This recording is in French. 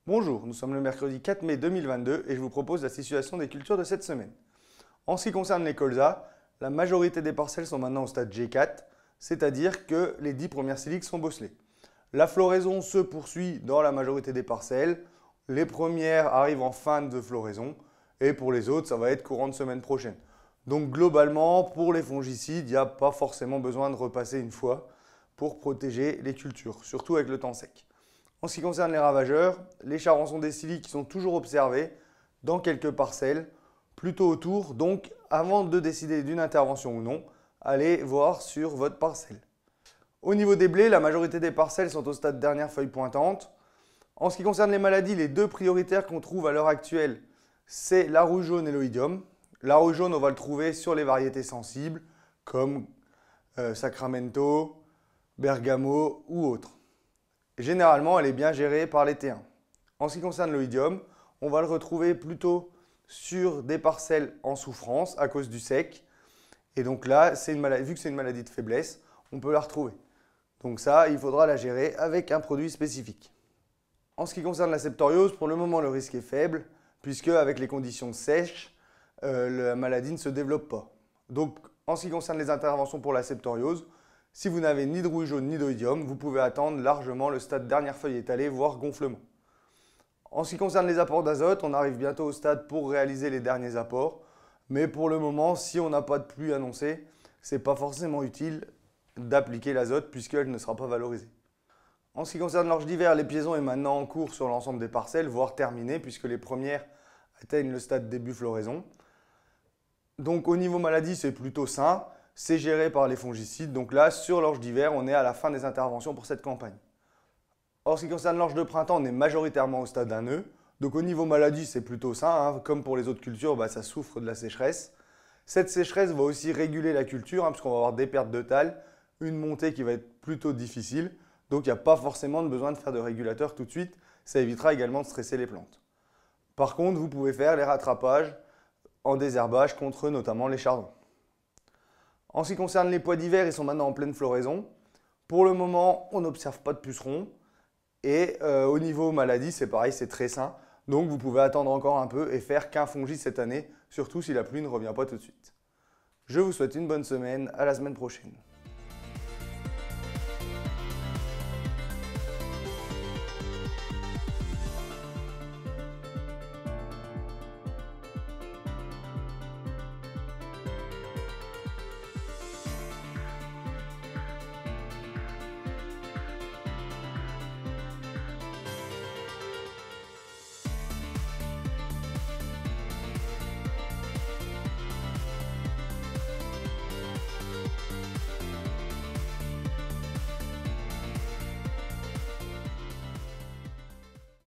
Bonjour, nous sommes le mercredi 4 mai 2022 et je vous propose la situation des cultures de cette semaine. En ce qui concerne les colzas, la majorité des parcelles sont maintenant au stade G4, c'est-à-dire que les 10 premières siliques sont bosselées. La floraison se poursuit dans la majorité des parcelles, les premières arrivent en fin de floraison et pour les autres, ça va être courant de semaine prochaine. Donc globalement, pour les fongicides, il n'y a pas forcément besoin de repasser une fois pour protéger les cultures, surtout avec le temps sec. En ce qui concerne les ravageurs, les charançons des siliques sont toujours observés dans quelques parcelles, plutôt autour. Donc, avant de décider d'une intervention ou non, allez voir sur votre parcelle. Au niveau des blés, la majorité des parcelles sont au stade dernière feuille pointante. En ce qui concerne les maladies, les deux prioritaires qu'on trouve à l'heure actuelle, c'est la rouille jaune et l'oïdium. La rouille jaune, on va le trouver sur les variétés sensibles, comme Sacramento, Bergamo ou autres. Généralement, elle est bien gérée par les T1. En ce qui concerne l'oïdium, on va le retrouver plutôt sur des parcelles en souffrance à cause du sec. Et donc là, vu que c'est une maladie de faiblesse, on peut la retrouver. Donc ça, il faudra la gérer avec un produit spécifique. En ce qui concerne la septoriose, pour le moment, le risque est faible, puisque avec les conditions sèches, la maladie ne se développe pas. Donc, en ce qui concerne les interventions pour la septoriose, si vous n'avez ni de rouille jaune ni d'oïdium, vous pouvez attendre largement le stade dernière feuille étalée, voire gonflement. En ce qui concerne les apports d'azote, on arrive bientôt au stade pour réaliser les derniers apports. Mais pour le moment, si on n'a pas de pluie annoncée, ce n'est pas forcément utile d'appliquer l'azote puisqu'elle ne sera pas valorisée. En ce qui concerne l'orge d'hiver, l'épiaison est maintenant en cours sur l'ensemble des parcelles, voire terminée puisque les premières atteignent le stade début floraison. Donc au niveau maladie, c'est plutôt sain. C'est géré par les fongicides. Donc là, sur l'orge d'hiver, on est à la fin des interventions pour cette campagne. En ce qui concerne l'orge de printemps, on est majoritairement au stade d'un nœud. Donc au niveau maladie, c'est plutôt sain. Hein. Comme pour les autres cultures, ça souffre de la sécheresse. Cette sécheresse va aussi réguler la culture, puisqu'on va avoir des pertes de tâle, une montée qui va être plutôt difficile. Donc il n'y a pas forcément besoin de faire de régulateur tout de suite. Ça évitera également de stresser les plantes. Par contre, vous pouvez faire les rattrapages en désherbage contre notamment les chardons. En ce qui concerne les pois d'hiver, ils sont maintenant en pleine floraison. Pour le moment, on n'observe pas de pucerons. Et au niveau maladie, c'est pareil, c'est très sain. Donc vous pouvez attendre encore un peu et faire qu'un fongicide cette année, surtout si la pluie ne revient pas tout de suite. Je vous souhaite une bonne semaine, à la semaine prochaine.